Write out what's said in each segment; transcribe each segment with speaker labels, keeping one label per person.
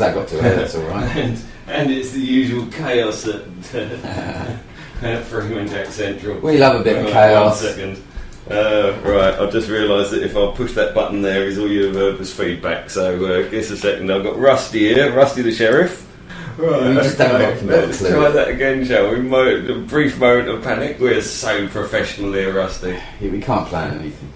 Speaker 1: as that got to her, that's all right.
Speaker 2: and it's the usual chaos at Freemanjack Central.
Speaker 1: We love a bit of chaos.
Speaker 2: 1 second. Right, I've just realised that if I push that button there, is all you heard was feedback. So, guess a second. I've got Rusty here, Rusty the Sheriff. Right,
Speaker 1: just
Speaker 2: let's try that again, shall we? A brief moment of panic. We're so professional here, Rusty.
Speaker 1: Yeah, we can't plan anything.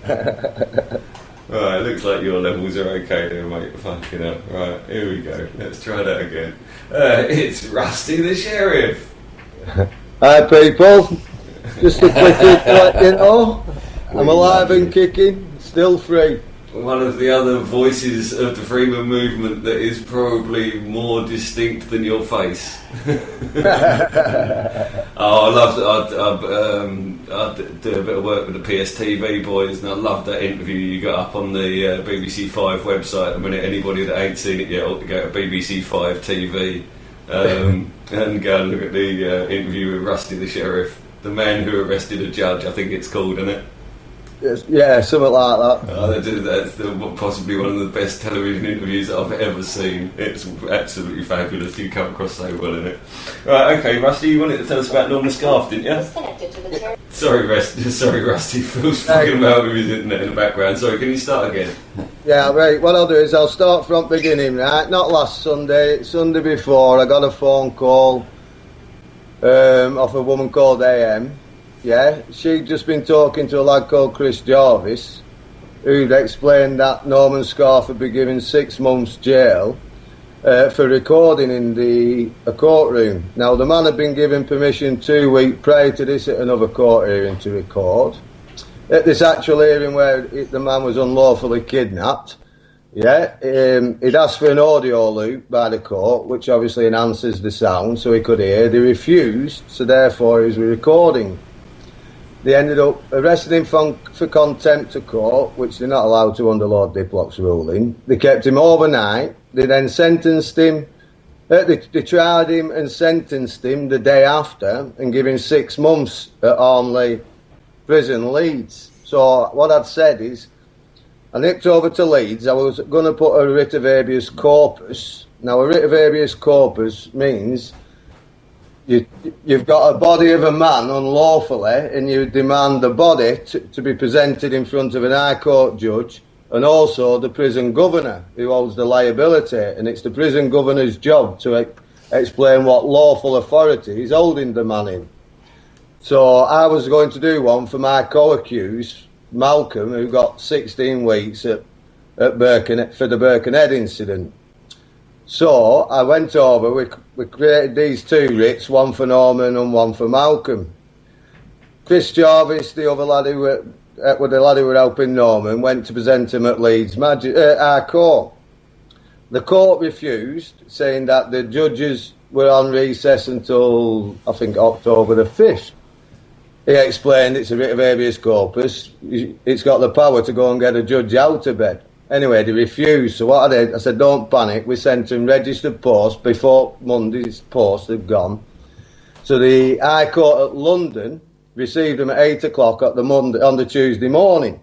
Speaker 2: Right, looks like your levels are okay there, mate. Fucking hell. Right, here we go. Let's try that again. It's Rusty the Sheriff.
Speaker 3: Hi, people. Just a quickie to let you know, I'm alive and kicking, still free.
Speaker 2: One of the other voices of the Freeman movement that is probably more distinct than your face. I do a bit of work with the PSTV boys, and I loved that interview you got up on the BBC 5 website. I mean, anybody that ain't seen it yet ought to go to BBC 5 TV and go and look at the interview with Rusty the Sheriff, the man who arrested a judge, I think it's called, isn't it?
Speaker 3: Yeah, something like that.
Speaker 2: That's possibly one of the best television interviews that I've ever seen. It's absolutely fabulous. You come across so well in it. Right, okay, Rusty, you wanted to tell us about Norman Scarth, didn't you? Sorry, Rusty. Phil's talking about with his internet in the background. Sorry, can you start again?
Speaker 3: Yeah, right. What I'll do is I'll start from the beginning, right? Not last Sunday, Sunday before. I got a phone call off a woman called AM. Yeah, she'd just been talking to a lad called Chris Jarvis, who'd explained that Norman Scarth had been given 6 months jail for recording in a courtroom. Now, the man had been given permission 2 weeks prior to this at another court hearing to record. At this actual hearing where the man was unlawfully kidnapped, yeah, he'd asked for an audio loop by the court, which obviously enhances the sound so he could hear. They refused, so therefore he was recording. They ended up arresting him for contempt of court, which they're not allowed to under Lord Diplock's ruling. They kept him overnight. They then sentenced him. They tried him and sentenced him the day after and gave him 6 months at Armley Prison, Leeds. So what I'd said is, I nipped over to Leeds. I was going to put a writ of habeas corpus. Now, a writ of habeas corpus means you've got a body of a man unlawfully, and you demand the body to be presented in front of an High Court judge and also the prison governor who holds the liability. And it's the prison governor's job to explain what lawful authority is holding the man in. So I was going to do one for my co-accused, Malcolm, who got 16 weeks at Birkenhead for the Birkenhead incident. So I went over, we created these 2 writs, one for Norman and one for Malcolm. Chris Jarvis, the other lad who were helping Norman, went to present him at Leeds High Court. The court refused, saying that the judges were on recess until, I think, October the 5th. He explained it's a writ of habeas corpus. It's got the power to go and get a judge out of bed. Anyway, they refused, so what I did, I said, don't panic, we sent him registered post before Monday's post had gone. So the High Court at London received him at 8 o'clock on the Tuesday morning.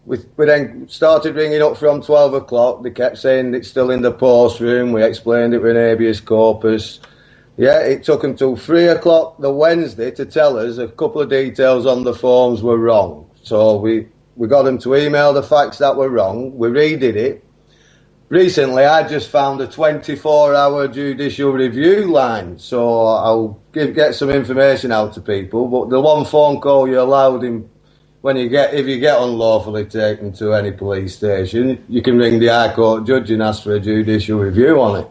Speaker 3: We then started ringing up from 12 o'clock, they kept saying it's still in the post room, we explained it with an habeas corpus. Yeah, it took until 3 o'clock the Wednesday to tell us a couple of details on the forms were wrong. So we got them to email the facts that were wrong. We redid it. Recently, I just found a 24-hour judicial review line, so I'll get some information out to people. But the one phone call you're allowed in if you get unlawfully taken to any police station, you can ring the High Court judge and ask for a judicial review on it.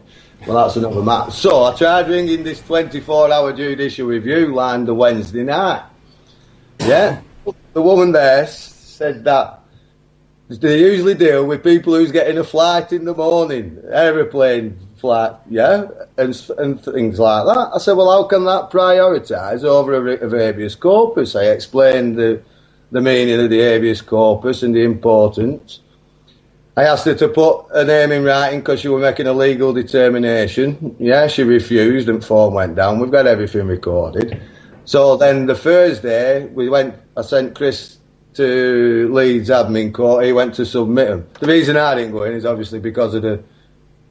Speaker 3: Well, that's another matter. So I tried ringing this 24-hour judicial review line the Wednesday night. Yeah, the woman there said that they usually deal with people who's getting a flight in the morning, aeroplane flight, yeah, and things like that. I said, well, how can that prioritise over a writ of habeas corpus? I explained the meaning of the habeas corpus and the importance. I asked her to put her name in writing because she was making a legal determination. Yeah, she refused and form went down. We've got everything recorded. So then the Thursday, I sent Chris to Leeds Admin Court. He went to submit them. The reason I didn't go in is obviously because of the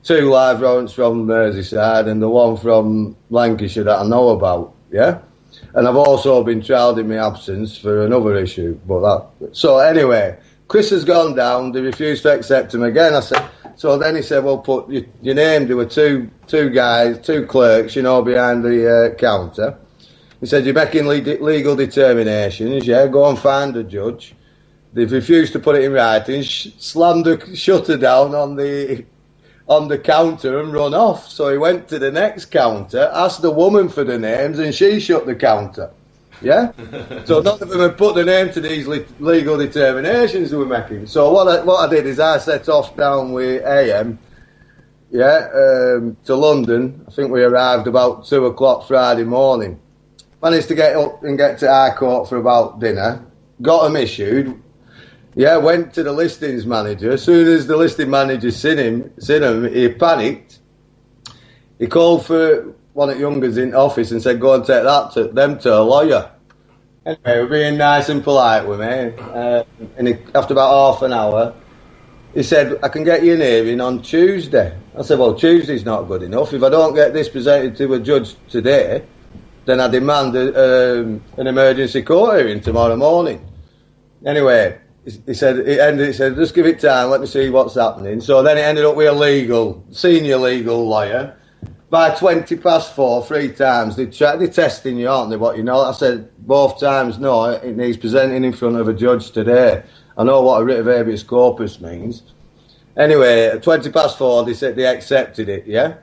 Speaker 3: 2 live warrants from Merseyside and the one from Lancashire that I know about, yeah? And I've also been trialled in my absence for another issue. So anyway, Chris has gone down, they refused to accept him again. So then he said, well, put your name. There were two guys, 2 clerks, behind the counter. He said, you're making legal determinations, yeah, go and find a judge. They've refused to put it in writing, slammed the shutter down on the counter and run off. So he went to the next counter, asked the woman for the names, and she shut the counter. Yeah? So none of them had put the name to these legal determinations they were making. So what I did is I set off down with AM, to London. I think we arrived about 2 o'clock Friday morning. Managed to get up and get to High Court for about dinner. Got them issued. Yeah, went to the listings manager. As soon as the listing manager seen him, he panicked. He called for one at Younger's in office and said, go and take them to a lawyer. Anyway, we're being nice and polite with me. And after about half an hour, he said, I can get you an hearing on Tuesday. I said, well, Tuesday's not good enough. If I don't get this presented to a judge today, then I demand an emergency court hearing tomorrow morning. Anyway, he said, just give it time, let me see what's happening. So then it ended up with a senior legal lawyer. By 4:20, 3 times, they're testing you, aren't they, what you know? I said, both times, no, it needs presenting in front of a judge today. I know what a writ of habeas corpus means. Anyway, at 4:20, they said they accepted it, yeah?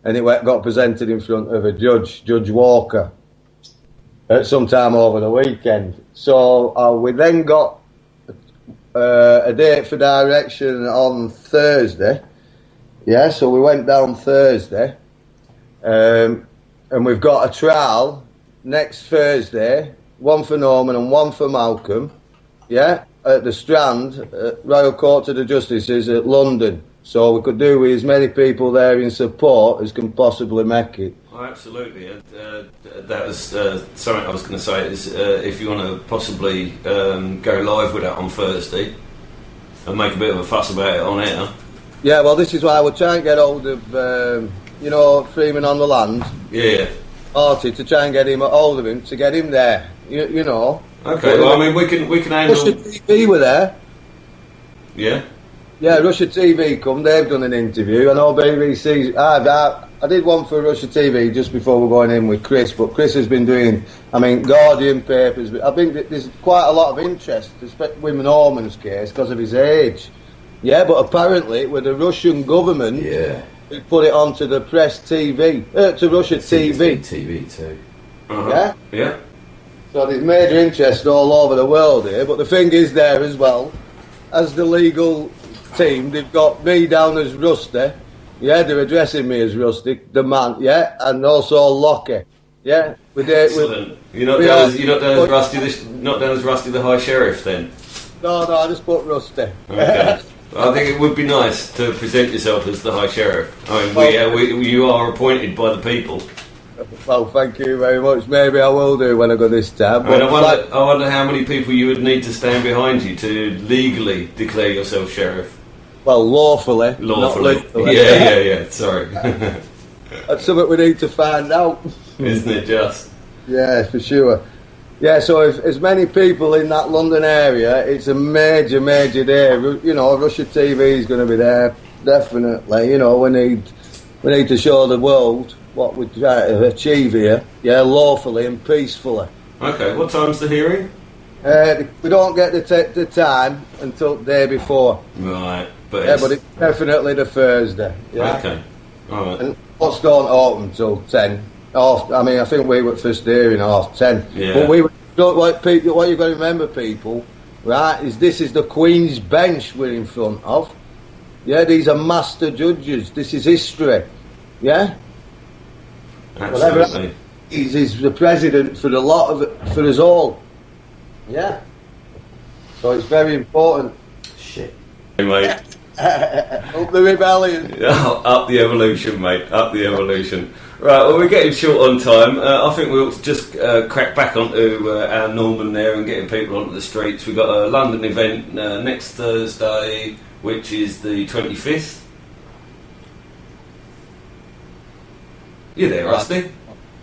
Speaker 3: And it got presented in front of a judge, Judge Walker, at some time over the weekend. So we then got a date for direction on Thursday. Yeah, so we went down Thursday. And we've got a trial next Thursday, one for Norman and one for Malcolm, yeah, at the Strand, Royal Court of the Justices at London. So we could do with as many people there in support as can possibly make it.
Speaker 2: Oh, absolutely. That was something I was going to say, is if you want to possibly go live with that on Thursday and make a bit of a fuss about it on air.
Speaker 3: Yeah, well, this is why I would try and get hold of, Freeman on the land.
Speaker 2: Yeah.
Speaker 3: Artie, to try and get him hold of him, to get him there, you know.
Speaker 2: Okay, well, I mean, we can handle...
Speaker 3: Russia TV were there.
Speaker 2: Yeah?
Speaker 3: Yeah, Russia TV come, they've done an interview. I know BBC, I did one for Russia TV just before we're going in with Chris, but Chris has been doing, Guardian papers. I think there's quite a lot of interest, especially with Norman's case, because of his age. Yeah, but apparently with the Russian government, they put it onto the press TV, to Russia TV.
Speaker 1: TV too.
Speaker 3: Yeah?
Speaker 2: Yeah.
Speaker 3: So there's major interest all over the world here, but the thing is there as well, as the legal team, they've got me down as Rusty, yeah, they're addressing me as Rusty, the man, yeah, and also Lockie, yeah.
Speaker 2: Excellent. You're not down as Rusty the High Sheriff then?
Speaker 3: No, I just put Rusty.
Speaker 2: Okay. I think it would be nice to present yourself as the High Sheriff. I mean, you are appointed by the people.
Speaker 3: Well, thank you very much. Maybe I will do when I go this time.
Speaker 2: I wonder how many people you would need to stand behind you to legally declare yourself sheriff.
Speaker 3: Well, lawfully.
Speaker 2: Lawfully.
Speaker 3: Not legally.
Speaker 2: Yeah. Sorry.
Speaker 3: That's something we need to find out.
Speaker 2: Isn't it just?
Speaker 3: Yeah, for sure. Yeah, so if as many people in that London area, it's a major day. You know, Russia TV is going to be there, definitely. You know, we need to show the world what we're trying to achieve here, yeah, lawfully and peacefully.
Speaker 2: Okay, what time's the hearing?
Speaker 3: We don't get the time until the day before.
Speaker 2: Right, but
Speaker 3: it's definitely the Thursday. Yeah?
Speaker 2: Okay, all right.
Speaker 3: And courts don't open until 10. I think we were first hearing 10:30.
Speaker 2: Yeah.
Speaker 3: But what you've got to remember, people, right, is this is the Queen's Bench we're in front of. Yeah, these are master judges. This is history. Yeah.
Speaker 2: Absolutely.
Speaker 3: He's the president for a lot of it, for us all. Yeah. So it's very important.
Speaker 1: Shit.
Speaker 2: Hey, mate.
Speaker 3: Up the rebellion.
Speaker 2: Up the evolution, mate. Up the evolution. Right, well, we're getting short on time. I think we'll just crack back onto our Norman there and getting people onto the streets. We've got a London event next Thursday, which is the 25th. You there, Rusty?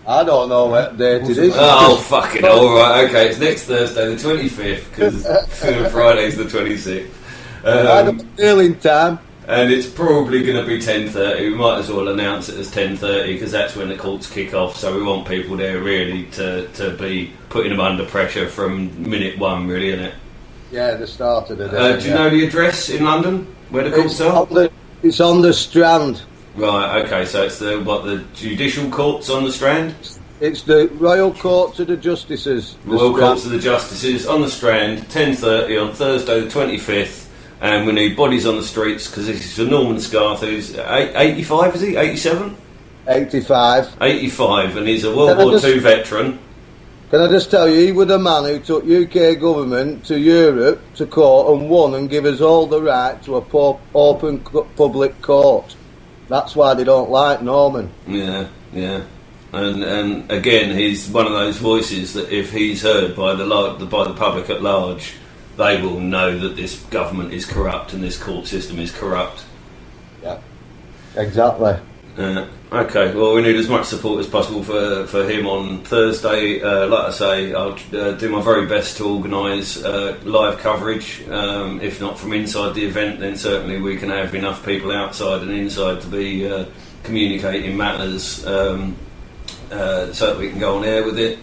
Speaker 3: I don't know what date it is.
Speaker 2: Oh, fucking hell, right, okay, it's next Thursday, the 25th, because Friday's the 26th.
Speaker 3: I don't feel in time.
Speaker 2: And it's probably going to be 10:30. We might as well announce it as 10:30 because that's when the courts kick off. So we want people there really to be putting them under pressure from minute one, really, isn't it?
Speaker 3: Yeah, the start of the day.
Speaker 2: Do you know the address in London where the courts are?
Speaker 3: It's on the Strand.
Speaker 2: Right. Okay. So it's the judicial courts on the Strand.
Speaker 3: It's the Royal Courts of the Justices.
Speaker 2: Royal Courts of the Justices on the Strand, 10:30 on Thursday the 25th. And we need bodies on the streets because this is for Norman Scarth, who's 85, is he? 87?
Speaker 3: 85.
Speaker 2: 85, and he's a World War II veteran.
Speaker 3: Can I just tell you, he was the man who took UK government to Europe to court and won and give us all the right to a open public court. That's why they don't like Norman.
Speaker 2: Yeah. And again, he's one of those voices that if he's heard by the public at large, they will know that this government is corrupt and this court system is corrupt.
Speaker 3: Yeah, exactly.
Speaker 2: Okay, well, we need as much support as possible for him on Thursday. Like I say, I'll do my very best to organise live coverage. If not from inside the event, then certainly we can have enough people outside and inside to be communicating matters so that we can go on air with it.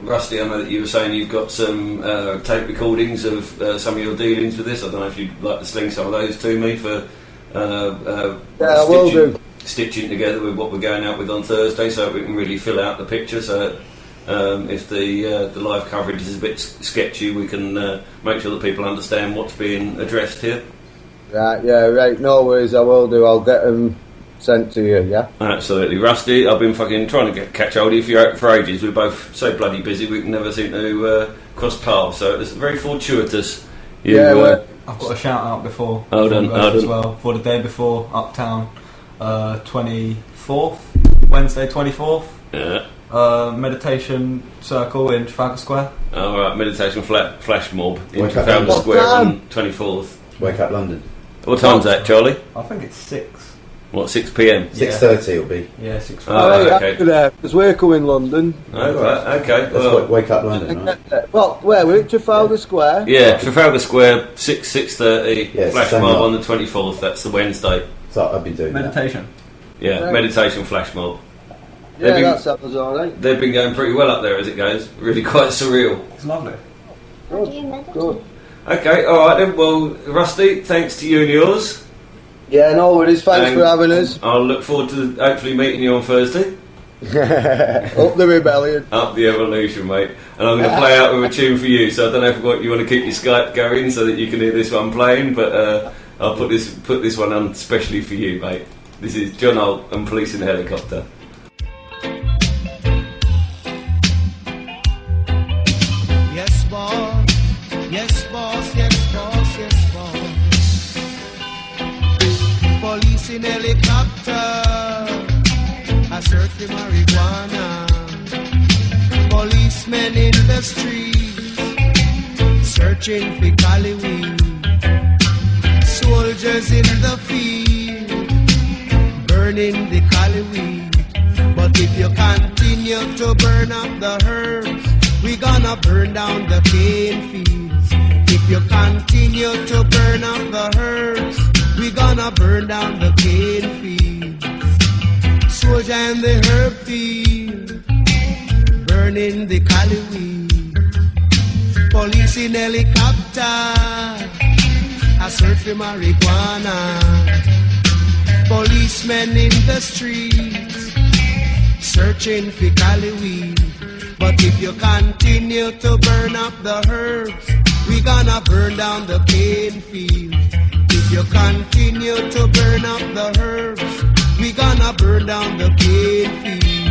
Speaker 2: Rusty, I know that you were saying you've got some tape recordings of some of your dealings with this. I don't know if you'd like to sling some of those to me for
Speaker 3: I will do.
Speaker 2: Stitching together with what we're going out with on Thursday so we can really fill out the picture. So if the live coverage is a bit sketchy, we can make sure that people understand what's being addressed here. Right,
Speaker 3: no worries, I will do. I'll get them sent to you, yeah?
Speaker 2: Absolutely. Rusty, I've been fucking trying to catch hold of you for ages. We're both so bloody busy we can never seem to cross paths, so it's very fortuitous.
Speaker 4: I've got a shout out before as well for the day before Uptown 24th, Wednesday 24th.
Speaker 2: Yeah.
Speaker 4: Meditation circle in Trafalgar Square.
Speaker 2: Alright, meditation flash mob in Trafalgar Square on 24th.
Speaker 1: Wake Up London.
Speaker 2: What time's that, Charlie?
Speaker 4: I think it's 6.
Speaker 2: What, 6 p.m?
Speaker 1: 6:30 it'll be.
Speaker 4: Yeah, 6.
Speaker 2: Okay.
Speaker 3: Because we're coming London.
Speaker 2: Okay.
Speaker 1: That's Wake Up London, right?
Speaker 3: Well, where? We're at Trafalgar Square?
Speaker 2: Yeah, Trafalgar Square, 6:30,
Speaker 1: yeah,
Speaker 2: flash mob on the 24th, that's the Wednesday.
Speaker 1: So I've been doing
Speaker 4: meditation.
Speaker 2: Yeah, meditation flash mob.
Speaker 3: Yeah, that sounds alright.
Speaker 2: They've been going pretty well up there as it goes. Really quite surreal.
Speaker 4: It's lovely.
Speaker 3: Good.
Speaker 2: Okay, alright then. Well, Rusty, thanks to you and yours.
Speaker 3: Yeah, no worries. Thanks for having us.
Speaker 2: I'll look forward to hopefully meeting you on Thursday.
Speaker 3: Up the rebellion.
Speaker 2: Up the evolution, mate. And I'm going to play out with a tune for you, so I don't know if you want to keep your Skype going so that you can hear this one playing, but I'll put this one on specially for you, mate. This is John Holt and Police in a Helicopter.
Speaker 5: Yes, boss. Yes, boss. Yes, boss. Yes, boss. Police in helicopter, I search for marijuana. Policemen in the streets, searching for cali weed. Soldiers in the field, burning the cali weed. But if you continue to burn up the herbs, we gonna burn down the cane fields. If you continue to burn up the herbs, we gonna burn down the cane fields. Soldier in the herb field, burning the cali weed. Police in helicopter, I search for marijuana. Policemen in the streets, searching for cali weed. But if you continue to burn up the herbs, we gonna burn down the cane field. If you continue to burn up the herbs, we gonna burn down the cane field.